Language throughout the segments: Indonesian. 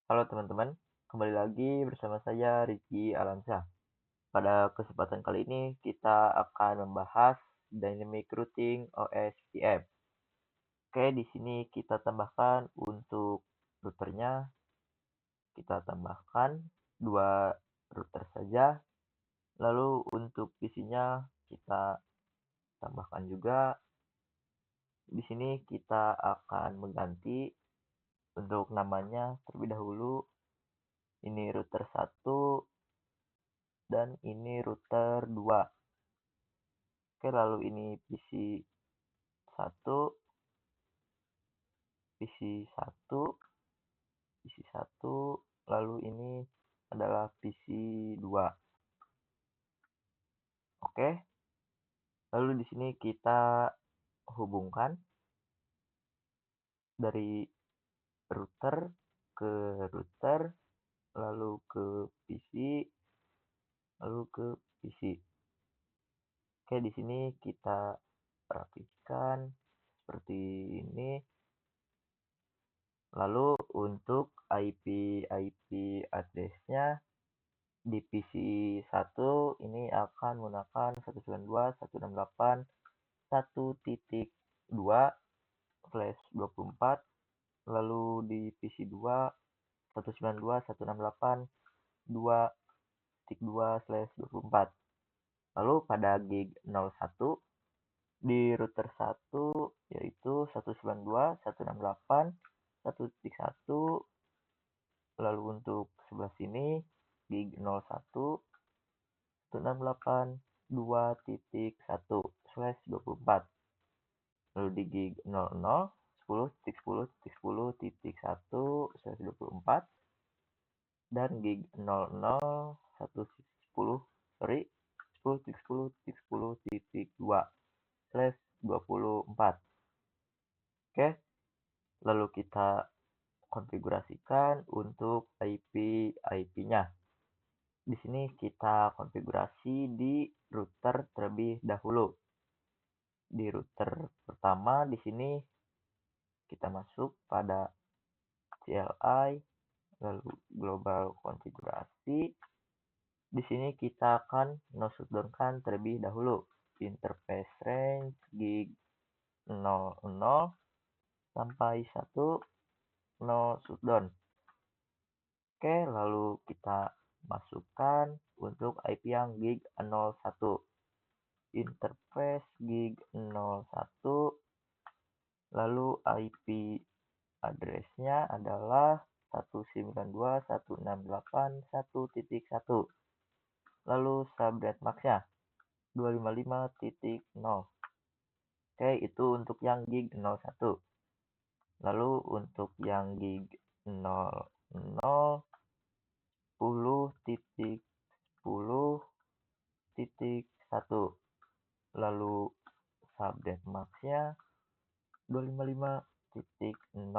Halo teman-teman, kembali lagi bersama saya Riki Alamsyah. Pada kesempatan kali ini kita akan membahas Dynamic Routing OS VM. Oke, di sini kita tambahkan untuk routernya, kita tambahkan dua router saja. Lalu untuk PC-nya kita tambahkan juga. Di sini kita akan mengganti untuk namanya terlebih dahulu. Ini router 1 dan ini router 2. Oke, lalu ini PC 1, PC 1, PC 1, lalu ini adalah PC 2. Oke, lalu di sini kita hubungkan dari router ke router, lalu ke PC, lalu ke PC. Oke, di sini kita rapikan seperti ini. Lalu untuk IP address-nya di PC 1 ini akan menggunakan 192.168.1.2/24, lalu di PC 2 192.168.2.2/24. Lalu pada gig 01 di router 1 yaitu 192.168.1.1, lalu untuk sebelah sini gig 01 168.2.1/24. Lalu di gig 00 10.10.10.10/24 dan gig 00 sorry 10.10.10.2/24. Oke, lalu kita konfigurasikan untuk IP-nya. Di sini kita konfigurasi di router terlebih dahulu. Di router pertama di sini kita masuk pada CLI, lalu global konfigurasi. Di sini kita akan no-shutdown-kan terlebih dahulu interface range gig 00 sampai 1 no shutdown. Oke, lalu kita masukkan untuk IP yang gig 01. Interface gig 01, lalu IP address-nya adalah 192.168.1.1, lalu subnet max-nya 255.0. Oke, itu untuk yang gig 01. Lalu untuk yang gig 00 10.10.1, lalu subnet max-nya 255.0.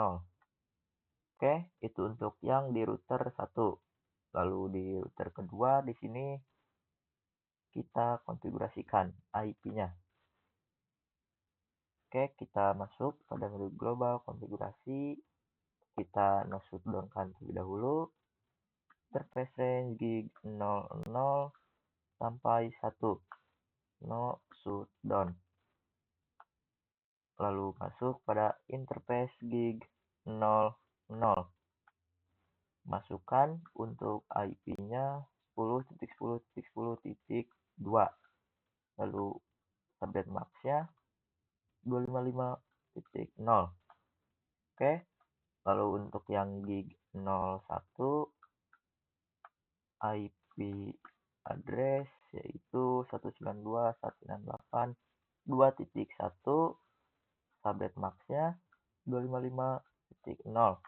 Oke, itu untuk yang di router 1. Lalu di router kedua di sini kita konfigurasikan IP-nya. Oke, kita masuk pada menu global konfigurasi. Kita no shutdown-kan terlebih dahulu. Interface range gig 00 sampai 1. No shutdown. Lalu masuk pada interface gig 00. Masukkan untuk IP-nya 10.10.10.2. Lalu subnet max-nya 255.0. Oke, lalu untuk yang gig 01 IP address yaitu 192.168.2.1, subnet max-nya 255.0.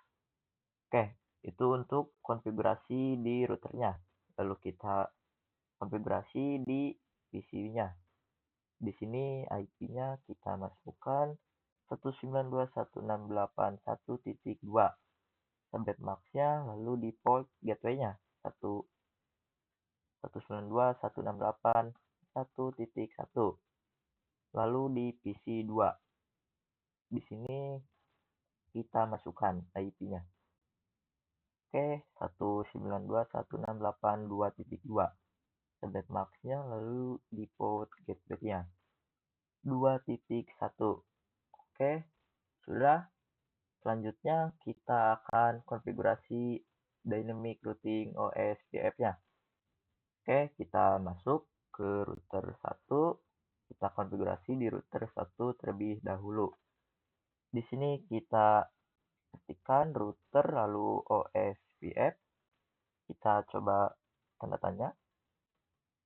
Oke, itu untuk konfigurasi di routernya. Lalu kita konfigurasi di PC-nya. Di sini IP-nya kita masukkan 192.168.1.2. Subnet max-nya lalu di port gateway-nya 192.168.1.1. Lalu di PC 2. Di sini kita masukkan IP-nya. Oke, 192.168.2.2 subnet max-nya, lalu di port gateway-nya 2.1. Oke, sudah. Selanjutnya kita akan konfigurasi dynamic routing OSPF-nya. Oke, kita masuk ke router 1, kita konfigurasi di router 1 terlebih dahulu. Di sini kita ketikkan router lalu OSPF, kita coba tanda tanya.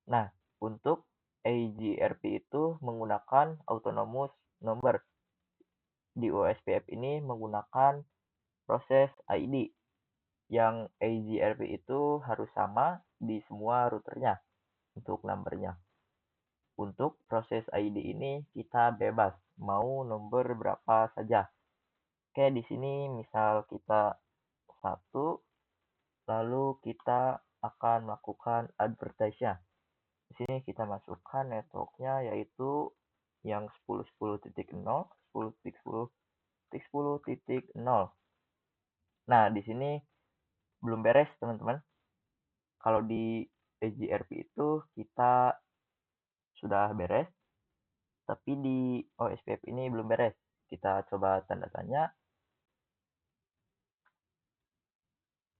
Nah, untuk AGRP itu menggunakan autonomous number. Di OSPF ini menggunakan proses ID, yang AGRP itu harus sama di semua routernya untuk numbernya. Untuk proses ID ini kita bebas, mau nomor berapa saja. Oke, di sini misal kita 1, lalu kita akan melakukan advertise-nya. Di sini kita masukkan networknya yaitu yang 10.10.0, 10.10.10.0. Nah, di sini belum beres, teman-teman. Kalau di AGRP itu kita sudah beres, tapi di OSPF ini belum beres. Kita coba tanda tanya.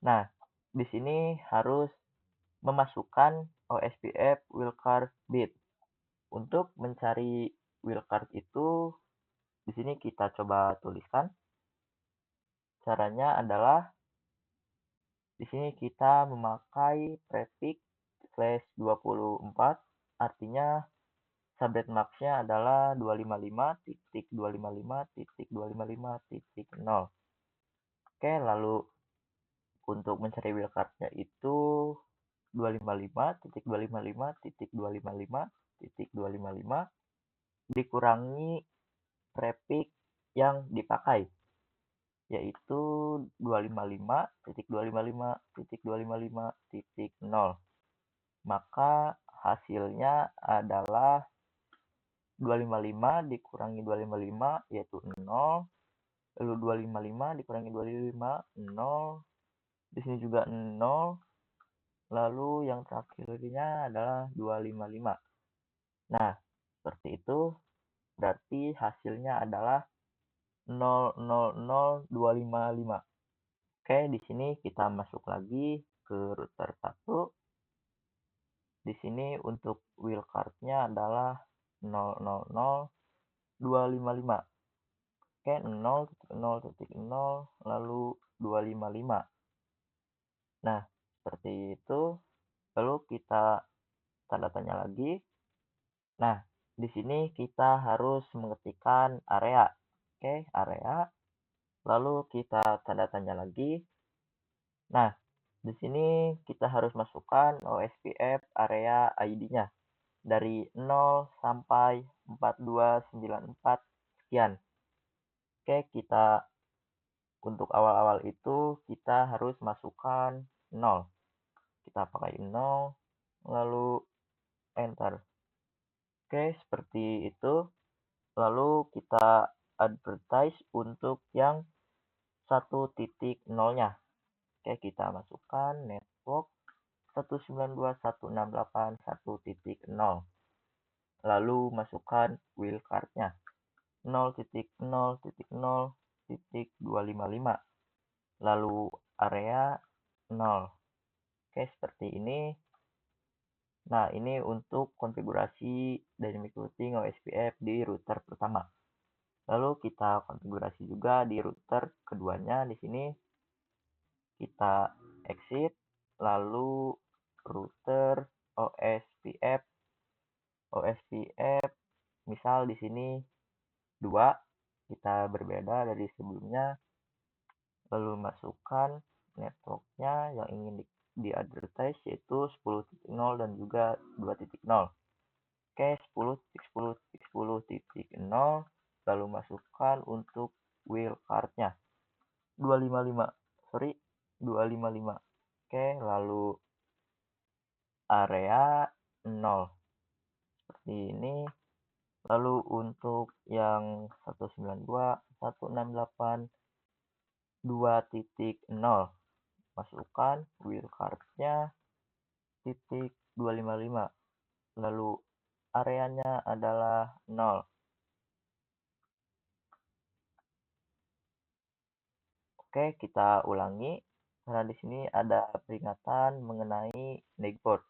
Nah, di sini harus memasukkan OSPF wildcard bit. Untuk mencari wildcard itu, di sini kita coba tuliskan. Caranya adalah di sini kita memakai prefix /24, artinya subnet max-nya adalah 255.255.255.0. Oke, lalu untuk mencari wildcard-nya itu 255.255.255.255 dikurangi prefix yang dipakai, yaitu 255.255.255.0. Maka hasilnya adalah 255 dikurangi 255 yaitu 0, lalu 255 dikurangi 255 0, di sini juga 0, lalu yang terakhirnya adalah 255. Nah, seperti itu, berarti hasilnya adalah 000255. Oke, di sini kita masuk lagi ke router 1. Di sini untuk wildcard-nya adalah 000255. Oke, 0.0.0 lalu 255. Nah, seperti itu. Lalu kita tanda tanya lagi. Nah, di sini kita harus mengetikkan area. Oke, area. Lalu kita tanda tanya lagi. Nah, di sini kita harus masukkan OSPF area ID-nya dari 0 sampai 4294 sekian. Oke, kita untuk awal-awal itu kita harus masukkan 0. Kita pakai 0, lalu enter. Oke, seperti itu. Lalu kita advertise untuk yang 1.0-nya. Oke, kita masukkan network 192.168.1.0. Lalu masukkan wildcard-nya 0.0.0.255. Lalu area 0. Oke, seperti ini. Nah, ini untuk konfigurasi dynamic routing OSPF di router pertama. Lalu kita konfigurasi juga di router keduanya. Di sini kita exit, lalu router OSPF misal di sini 2, kita berbeda dari sebelumnya, lalu masukkan networknya yang ingin di advertise yaitu 10.0 dan juga 2.0. Oke, 10.10.10.0, lalu masukkan untuk wildcard-nya 255. Oke, lalu area 0 seperti ini. Lalu untuk yang 192.168.2.0, masukkan wildcard-nya titik 255, lalu areanya adalah 0. Oke, kita ulangi karena di sini ada peringatan mengenai network.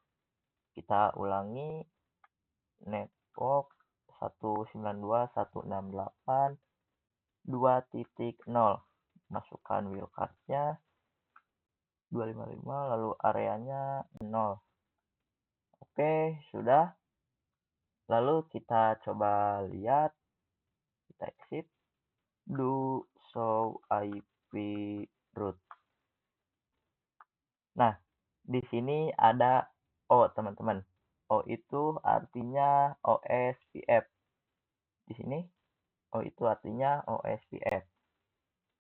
Kita ulangi network 192.168.2.0. Masukkan wildcard-nya 255 lalu areanya 0. Oke, sudah. Lalu kita coba lihat, kita exit, do show IP route. Nah, di sini ada O, teman-teman. O itu artinya OSPF. Di sini O itu artinya OSPF.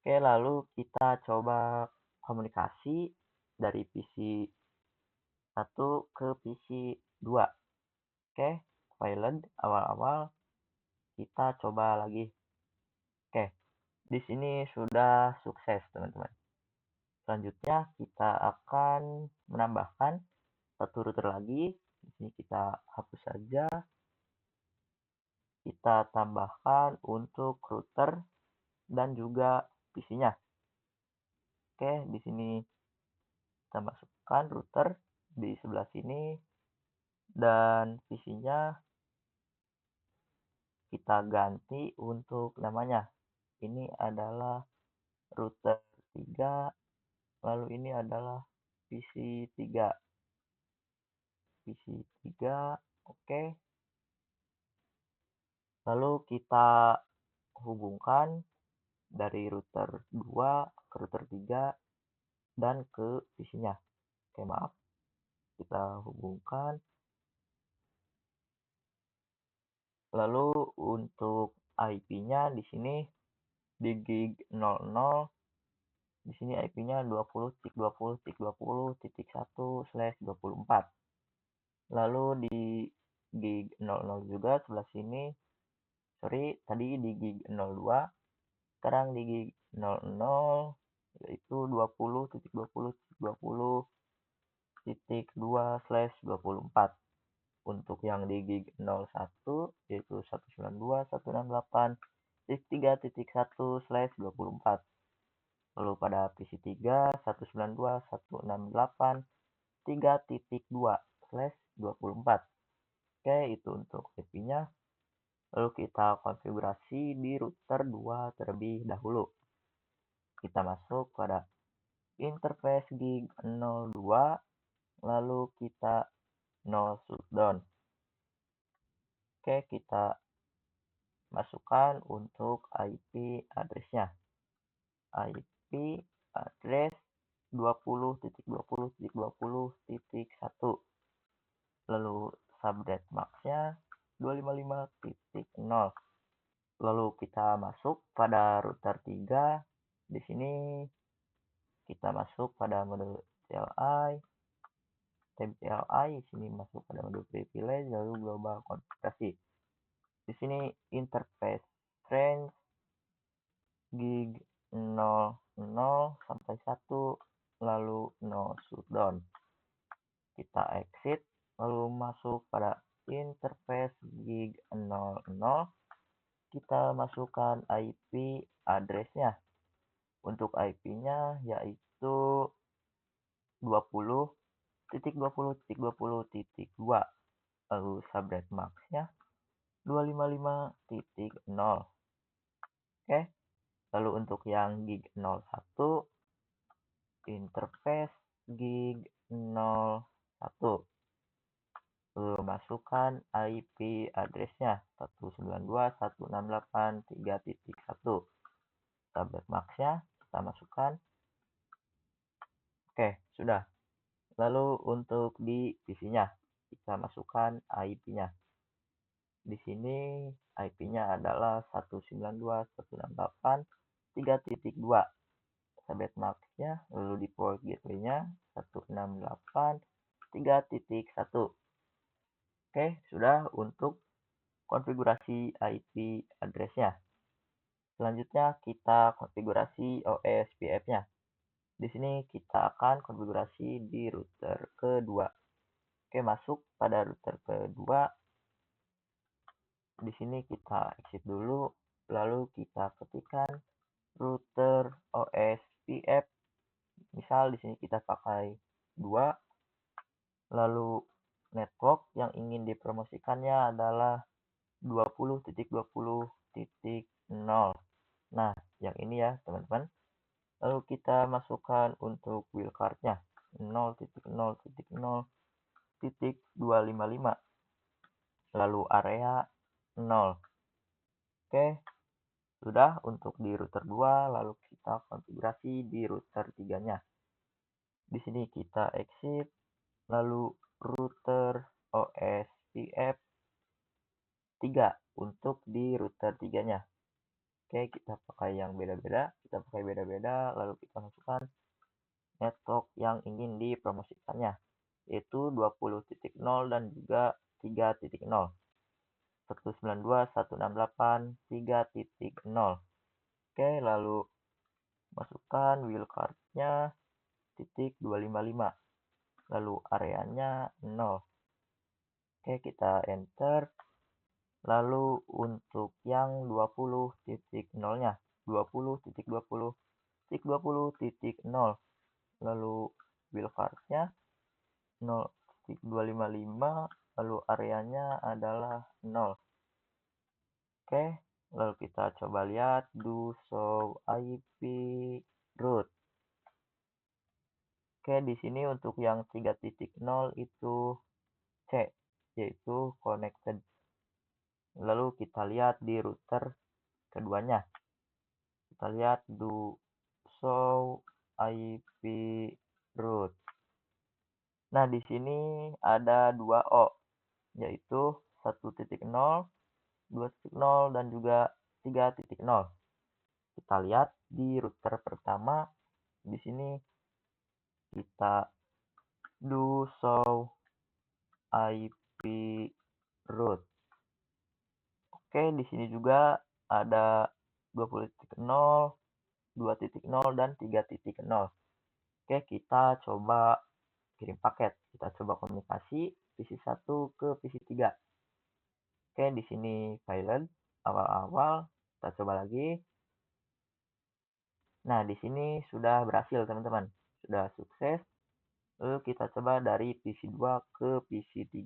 Oke, lalu kita coba komunikasi dari PC 1 ke PC 2. Oke, pilot awal-awal kita coba lagi. Oke, di sini sudah sukses, teman-teman. Selanjutnya kita akan menambahkan satu router lagi. Di sini kita hapus saja. Kita tambahkan untuk router dan juga PC-nya. Oke, di sini kita masukkan router di sebelah sini dan PC-nya kita ganti untuk namanya. Ini adalah router 3, lalu ini adalah PC 3. PC 3, oke. Lalu kita hubungkan dari router 2 ke router 3 dan ke PC-nya. Oke, maaf. Kita hubungkan. Lalu untuk IP-nya di sini di gig 00, di sini IP-nya 20.20.20.1/24. Lalu di gig 00 juga sebelah sini, sorry, tadi di gig 02, sekarang di gig 00 yaitu 20.20.20.2/24. Untuk yang di gig 01 yaitu 192.168.3.1/24. Lalu pada PC 3 192.168.3.2/24. Oke, itu untuk IP-nya. Lalu kita konfigurasi di router 2 terlebih dahulu. Kita masuk pada interface gig 02, lalu kita no shutdown. Oke, kita masukkan untuk IP address-nya. IP address 20.20.20.1. Lalu subnet max-nya 255.0. Lalu kita masuk pada router 3. Di sini kita masuk pada mode CLI. TCLI di sini masuk pada mode privilege lalu global konfigurasi. Di sini interface range gig 00 sampai 1 lalu no shutdown. Kita exit lalu masuk pada interface gig 00. Kita masukkan IP address-nya. Untuk IP-nya yaitu 20.20.20.2. Lalu subnet max-nya 255.0. Oke. Lalu untuk yang gig 01 interface gig 01. Lalu masukkan IP address-nya 192.168.3.1. Subnet max-nya kita masukkan. Oke, sudah. Lalu untuk di PC-nya kita masukkan IP-nya. Di sini IP-nya adalah 192.168.3.2. Subnet max-nya lalu di port gateway-nya 168.3.1. Oke, sudah untuk konfigurasi IP address-nya. Selanjutnya kita konfigurasi OSPF-nya. Di sini kita akan konfigurasi di router kedua. Oke, masuk pada router kedua. Di sini kita exit dulu, lalu kita ketikkan router OSPF. Misal di sini kita pakai 2, lalu network yang ingin dipromosikannya adalah 20.20.0. Nah, yang ini ya, teman-teman. Lalu kita masukkan untuk wildcard-nya 0.0.0.255. Lalu area 0. Oke, sudah untuk di router 2, lalu kita konfigurasi di router 3-nya. Di sini kita exit, lalu router OSPF 3 untuk di router 3-nya. Oke, kita pakai yang beda-beda, lalu kita masukkan network yang ingin dipromosikannya, yaitu 20.0 dan juga 3.0. 192.168.3.0. Oke, lalu masukkan wildcard-nya titik 255. Lalu areanya 0. Oke, kita enter. Lalu untuk yang 20.0-nya 20.20.20.0. Lalu wildcard-nya 0.255, lalu areanya adalah 0. Oke, lalu kita coba lihat do show IP route. Oke, di sini untuk yang 3.0 itu C, yaitu connected. Lalu kita lihat di router keduanya. Kita lihat do show IP route. Nah, di sini ada 2 O, yaitu 1.0, 2.0, dan juga 3.0. Kita lihat di router pertama, di sini kita do show IP route. Oke, di sini juga ada 20.0, 2.0, dan 3.0. Oke, kita coba kirim paket. Kita coba komunikasi PC1 ke PC3. Oke, di sini silent awal-awal. Kita coba lagi. Nah, di sini sudah berhasil, teman-teman. Sudah sukses. Lalu kita coba dari PC2 ke PC3.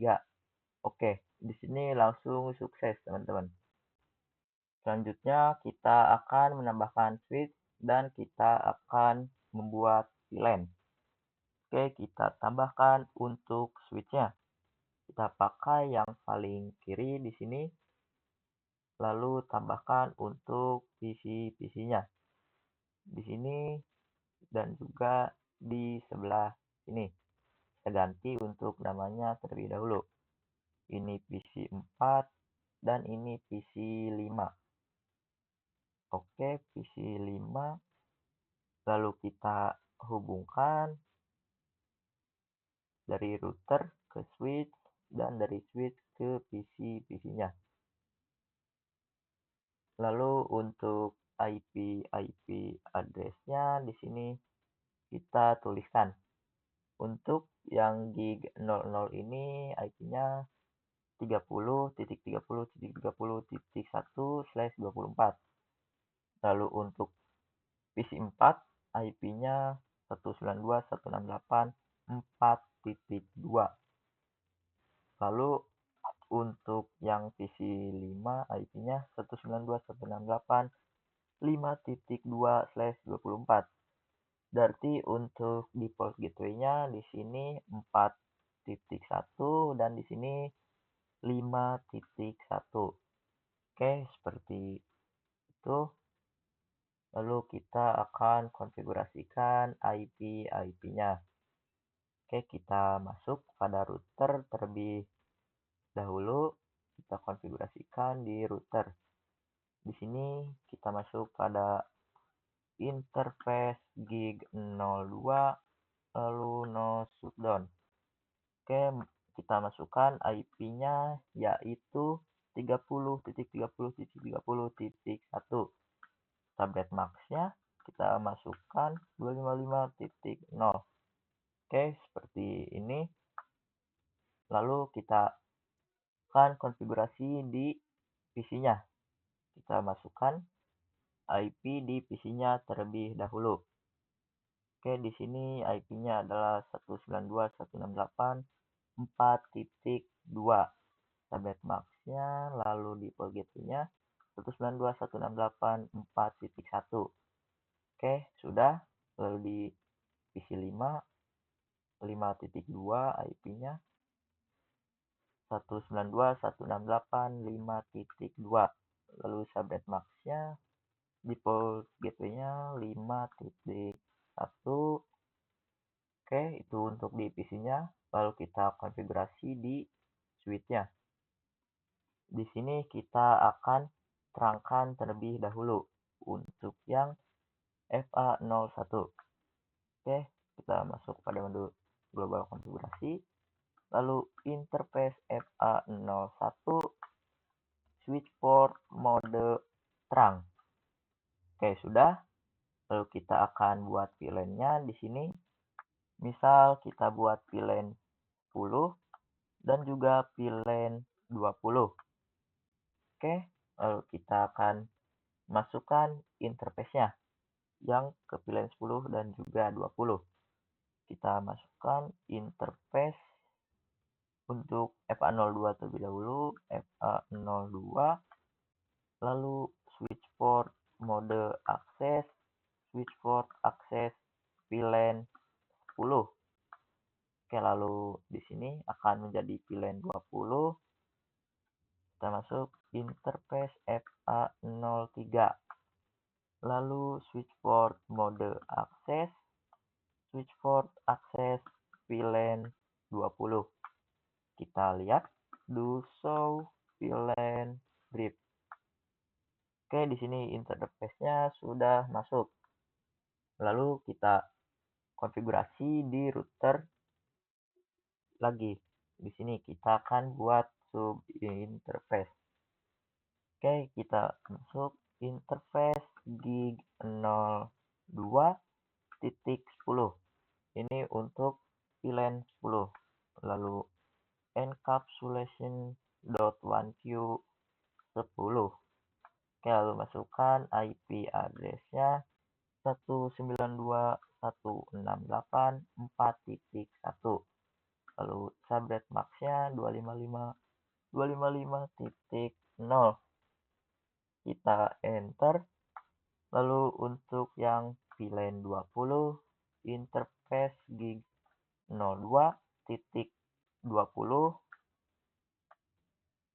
Oke, di sini langsung sukses, teman-teman. Selanjutnya, kita akan menambahkan switch dan kita akan membuat VLAN. Oke, kita tambahkan untuk switch-nya. Kita pakai yang paling kiri di sini. Lalu tambahkan untuk PC-PC-nya. Di sini dan juga di sebelah sini. Saya ganti untuk namanya terlebih dahulu. Ini PC4 dan ini PC5. Oke, PC5. Lalu kita hubungkan dari router ke switch dan dari switch ke PC-PC-nya. Lalu untuk IP address-nya di sini kita tuliskan. Untuk yang gig 00 ini IP-nya 30.30.30.1/24. Lalu untuk PC4 IP-nya 192.168.4.2. Lalu untuk yang PC5 IP-nya 192.168.5.2/24. Berarti untuk default gateway-nya di sini 4.1 dan di sini 5.1. Oke, seperti itu. Lalu kita akan konfigurasikan IP-nya. Oke, kita masuk pada router terlebih dahulu. Kita konfigurasikan di router. Di sini kita masuk pada interface gig 02, lalu no shutdown. Oke, kita masukkan IP-nya yaitu 30.30.30.1. Tablet max-nya kita masukkan 255.0. Oke, seperti ini. Lalu kita akan konfigurasi di PC-nya. Kita masukkan IP di PC-nya terlebih dahulu. Oke, di sini IP-nya adalah 192.168.4.2. Subnet max-nya, lalu di port gateway-nya 192.168.4.1. Oke, sudah. Lalu di PC 5.2 IP-nya 192.168.5.2. Lalu subnet max-nya di port gateway-nya 5.1. Oke, itu untuk di PC-nya. Lalu kita konfigurasi di switch-nya. Di sini kita akan terangkan terlebih dahulu untuk yang FA01. Oke, kita masuk pada mode global konfigurasi. Lalu interface FA01 switch port mode terang. Oke, sudah. Lalu kita akan buat VLAN-nya di sini. Misal kita buat VLAN 10 dan juga VLAN 20. Oke, lalu kita akan masukkan interface-nya yang ke VLAN 10 dan juga 20. Kita masukkan interface untuk FA02 terlebih dahulu, FA02, lalu switch port mode akses, switch port akses VLAN 10. Oke, lalu di sini akan menjadi VLAN 20. Kita masuk interface FA03. Lalu switch port mode akses, switch port akses VLAN 20. Kita lihat do show VLAN brief. Oke, di sini interface-nya sudah masuk. Lalu kita konfigurasi di router lagi. Di sini kita akan buat sub interface. Oke, kita masuk interface gig 02.10. Ini untuk VLAN 10. Lalu encapsulation.1q 10. Oke, lalu masukkan IP address-nya 192.168.4.1. Lalu subnet max-nya 255.255.0. Kita enter. Lalu untuk yang VLAN 20 interface gig 02.20,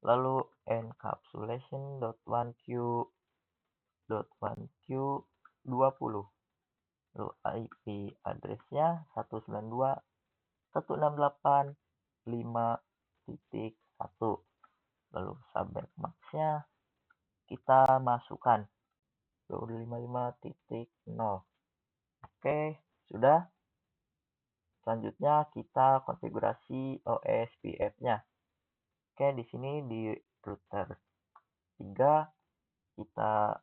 lalu encapsulation.1q 20. Lalu IP address-nya 192.168.5.1. Lalu subnet max-nya kita masukkan 255.0. Oke, sudah. Selanjutnya kita konfigurasi OSPF-nya. Oke, di sini di router 3 kita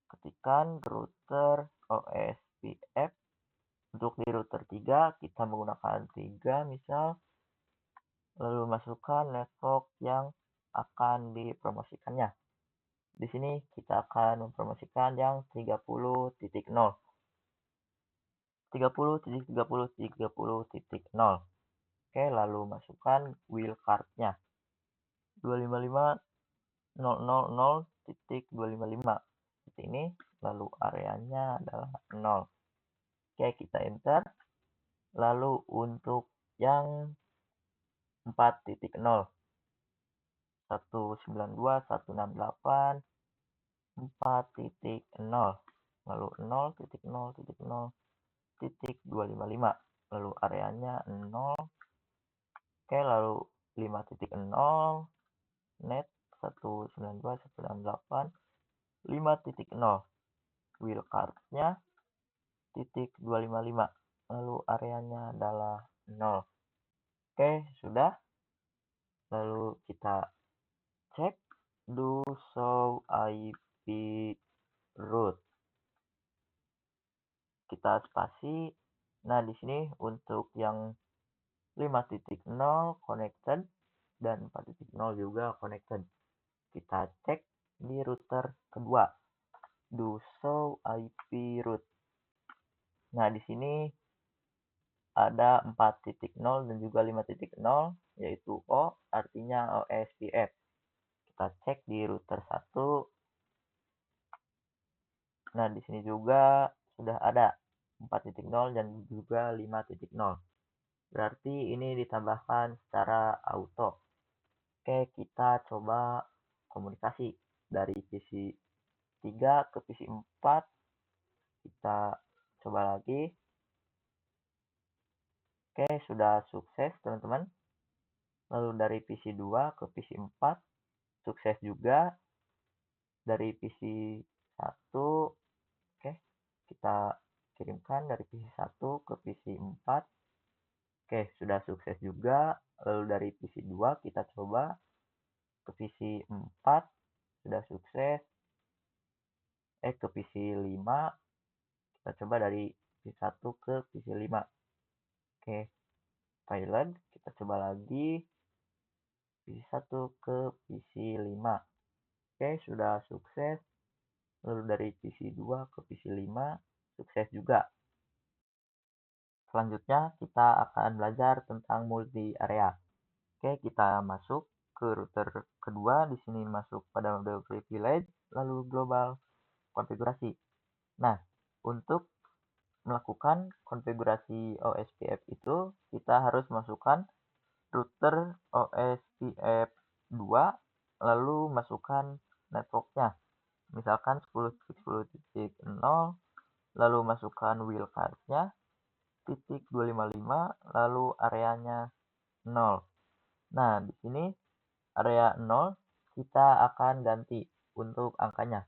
ketikkan router OSPF. Untuk di router 3 kita menggunakan 3 misal. Lalu masukkan network yang akan dipromosikannya. Di sini kita akan mempromosikan yang 30.0. 30.30.30.0. Oke, lalu masukkan wildcard-nya 255.000.255. Seperti ini, lalu areanya adalah 0. Oke, kita enter. Lalu untuk yang 4.0 192.168.4.0, lalu 0.0.0.255, lalu areanya 0. Oke, lalu 5.0 net 192.168.5.0, wildcard-nya titik 255, lalu areanya adalah 0. Oke, sudah. Lalu kita cek do show IP root. kita spasi. Nah, di sini untuk yang 5.0 connected dan 4.0 juga connected. Kita cek di router kedua, do show IP route. Nah, di sini ada 4.0 dan juga 5.0, yaitu O artinya OSPF. Kita cek di router 1. Nah, di sini juga sudah ada 4.0 dan juga 5.0. Berarti ini ditambahkan secara auto. Oke, kita coba komunikasi dari PC 3 ke PC 4. Kita coba lagi. Oke, sudah sukses teman-teman. Lalu dari PC 2 ke PC 4 sukses juga. Dari PC 1, oke, kita kirimkan dari PC 1 ke PC 4. Oke, sudah sukses juga. Lalu dari PC 2 kita coba ke PC 4, sudah sukses. Ke PC 5, kita coba dari PC 1 ke PC 5. Oke, pilot, kita coba lagi PC 1 ke PC 5. Oke, sudah sukses. Lalu dari PC 2 ke PC 5, sukses juga. Selanjutnya, kita akan belajar tentang multi area. Oke, kita masuk ke router kedua. Di sini masuk pada mode privilege, lalu global konfigurasi. Nah, untuk melakukan konfigurasi OSPF itu, kita harus masukkan router OSPF 2, lalu masukkan networknya. Misalkan 10.10.0, lalu masukkan wildcard-nya, titik 255, lalu areanya 0. Nah, di sini area 0 kita akan ganti untuk angkanya.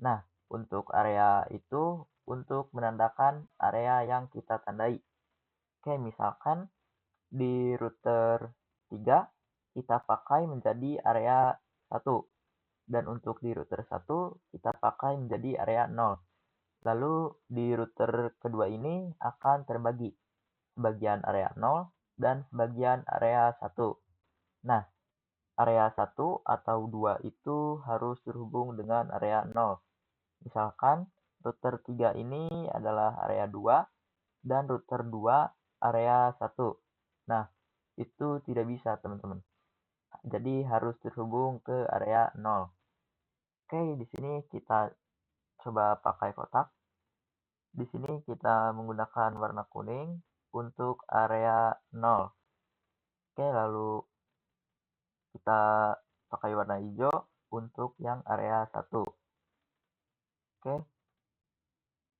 Nah, untuk area itu untuk menandakan area yang kita tandai. Oke, misalkan di router 3 kita pakai menjadi area 1. Dan untuk di router 1 kita pakai menjadi area 0. Lalu di router kedua ini akan terbagi sebagian area 0 dan sebagian area 1. Nah, area 1 atau 2 itu harus terhubung dengan area 0. Misalkan router 3 ini adalah area 2 dan router 2 area 1. Nah, itu tidak bisa teman-teman. Jadi harus terhubung ke area 0. Oke, di sini kita coba pakai kotak. Di sini kita menggunakan warna kuning untuk area 0. Oke, lalu kita pakai warna hijau untuk yang area 1. Oke,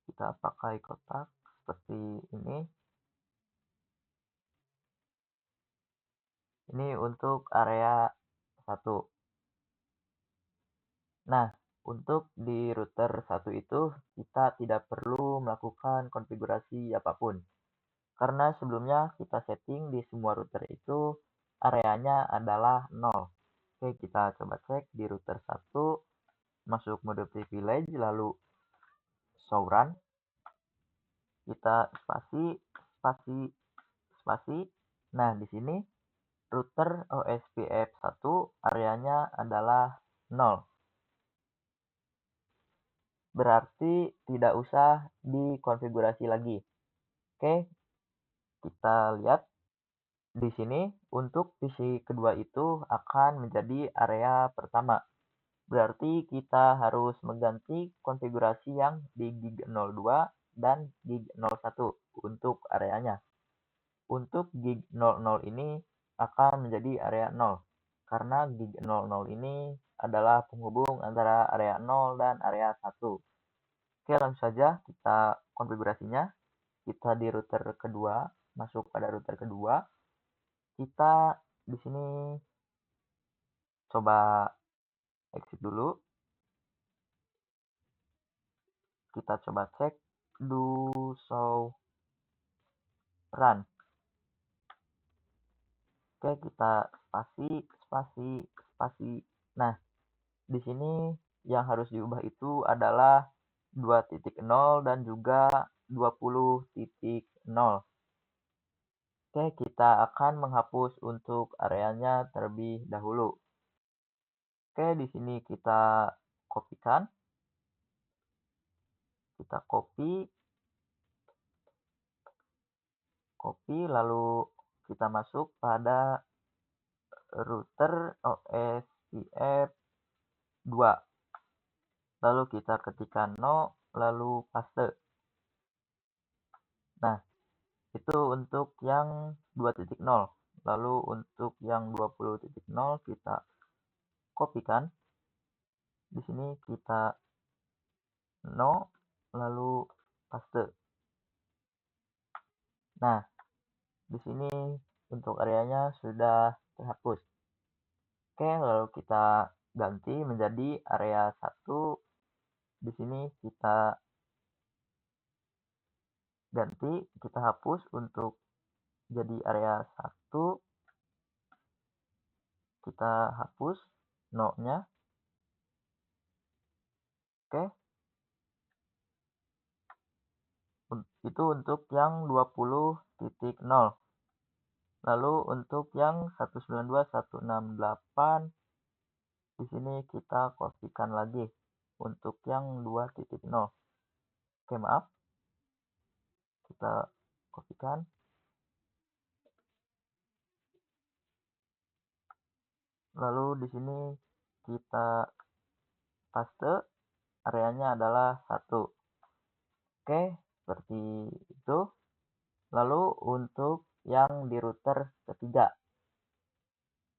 kita pakai kotak seperti ini. Ini untuk area 1. Nah, untuk di router 1 itu kita tidak perlu melakukan konfigurasi apapun. Karena sebelumnya kita setting di semua router itu areanya adalah 0. Oke, kita coba cek di router 1, masuk mode privilege, lalu show run. Kita spasi, spasi, spasi. Nah, di sini router OSPF 1 areanya adalah 0. Berarti tidak usah dikonfigurasi lagi. Oke, kita lihat di sini untuk PC kedua itu akan menjadi area pertama. Berarti kita harus mengganti konfigurasi yang di gig 02 dan gig 01 untuk areanya. Untuk gig 00 ini akan menjadi area 0 karena gig 00 ini adalah penghubung antara area 0 dan area 1. Oke, langsung saja kita konfigurasinya. Kita di router kedua, masuk pada router kedua. Kita di sini coba exit dulu. Kita coba cek do show run. Oke, kita spasi, spasi, spasi. Nah, di sini yang harus diubah itu adalah 2.0 dan juga 20.0. Oke, kita akan menghapus untuk areanya terlebih dahulu. Oke, di sini kita kopikan. Kita copy, lalu kita masuk pada router OSPF 2. Lalu kita ketikkan no, lalu paste. Nah, itu untuk yang 2.0. Lalu untuk yang 20.0 kita kopikan. Di sini kita no, lalu paste. Nah, di sini untuk areanya sudah terhapus. Oke, lalu kita ganti menjadi area 1. Di sini kita ganti, kita hapus untuk jadi area 1. Kita hapus no-nya. Oke. Itu untuk yang 20.0. Lalu untuk yang 192.168 di sini kita kopikan lagi untuk yang 2.0. Oke, maaf. Kita kopikan. Lalu di sini kita paste, areanya adalah 1. Oke, seperti itu. Lalu untuk yang di router ketiga.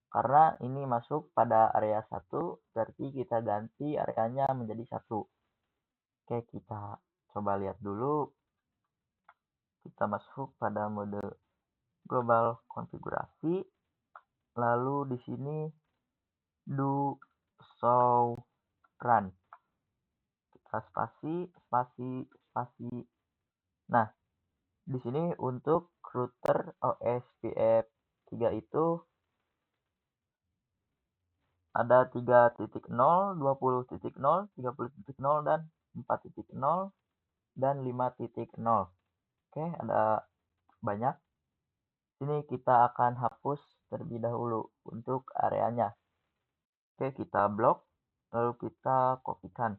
Karena ini masuk pada area 1, berarti kita ganti areanya menjadi 1. Oke, kita coba lihat dulu. Kita masuk pada mode global konfigurasi. Lalu di sini do show run. Kita spasi. Nah, di sini untuk router OSPF 3 itu ada 3.0, 20.0, 30.0, dan 4.0, dan 5.0. Oke, ada banyak. Sini kita akan hapus terlebih dahulu untuk areanya. Oke, kita blok, lalu kita kopikan.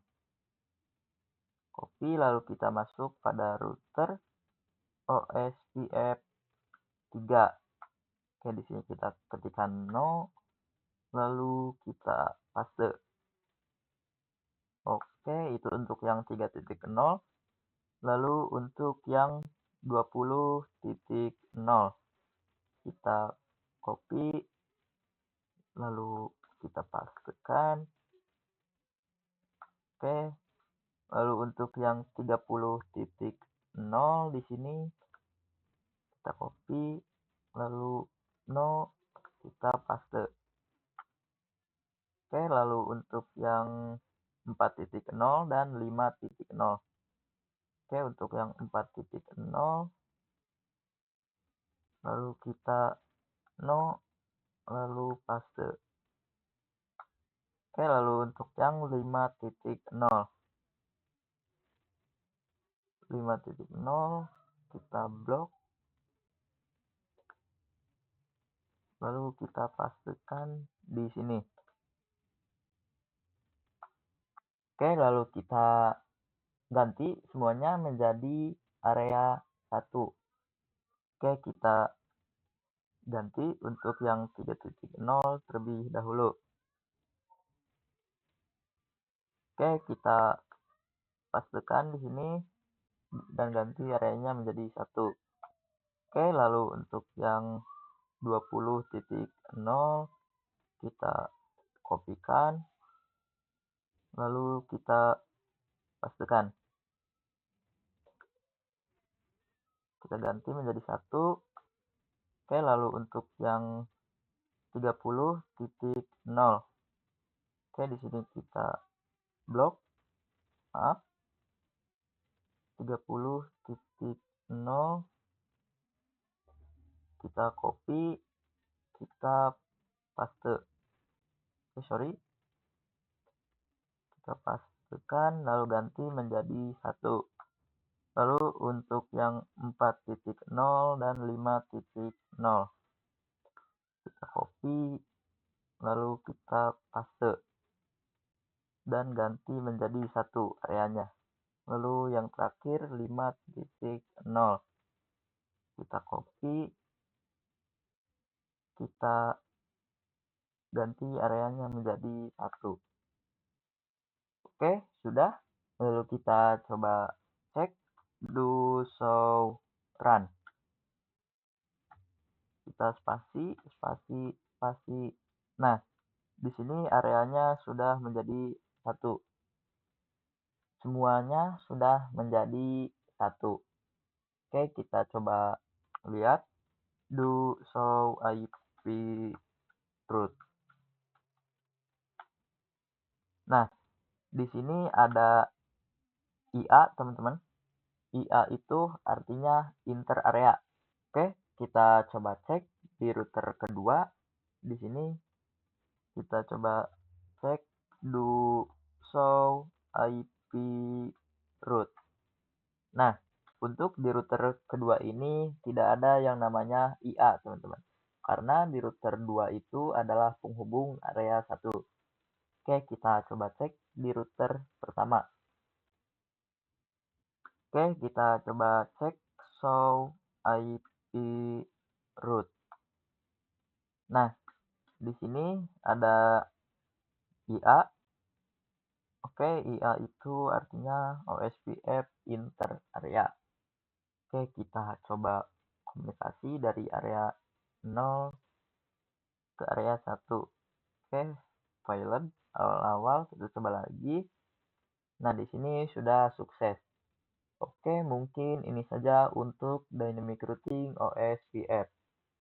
Copy, lalu kita masuk pada router OSPF 3. Oke, di sini kita ketikkan no, lalu kita paste. Oke, itu untuk yang 3.0. Lalu untuk yang 20.0 kita copy, lalu kita pastekan. Oke, lalu untuk yang 30.0 di sini kita copy, lalu no, kita paste. Oke, lalu untuk yang 4.0 dan 5.0. Oke, untuk yang 4.0 lalu kita no, lalu paste. Oke, lalu untuk yang 5.0 kita blok, lalu kita pastekan di sini. Oke, lalu kita ganti semuanya menjadi area 1. Oke, kita ganti untuk yang 3.0 terlebih dahulu. Oke, kita pastekan di sini dan ganti areanya menjadi 1. Oke, lalu untuk yang 20.0 kita kopikan, lalu kita pastekan. Kita ganti menjadi 1. Oke, lalu untuk yang 30.0. Oke, di sini kita blok. Maaf. 30.0 kita copy, kita paste. Kita pastekan lalu ganti menjadi 1. Lalu untuk yang 4.0 dan 5.0, kita copy, lalu kita paste, dan ganti menjadi satu areanya. Lalu yang terakhir 5.0, kita copy, kita ganti areanya menjadi satu. Oke, sudah. Lalu kita coba cek do show run. Kita spasi, spasi, spasi. Nah, di sini areanya sudah menjadi satu. Semuanya sudah menjadi satu. Oke, kita coba lihat do show IP root. Nah, di sini ada IA, teman-teman. IA itu artinya inter area. Oke, kita coba cek di router kedua. Di sini kita coba cek do show IP root. Nah, untuk di router kedua ini tidak ada yang namanya IA, teman-teman. Karena di router 2 itu adalah penghubung area 1. Oke, kita coba cek di router pertama. Oke, kita coba cek show IP root. Nah, di sini ada IA. Oke, IA itu artinya OSPF inter area. Oke, kita coba komunikasi dari area 0 ke area 1. Oke, pilot awal-awal kita coba lagi. Nah, di sini sudah sukses. Oke, mungkin ini saja untuk Dynamic Routing OSPF.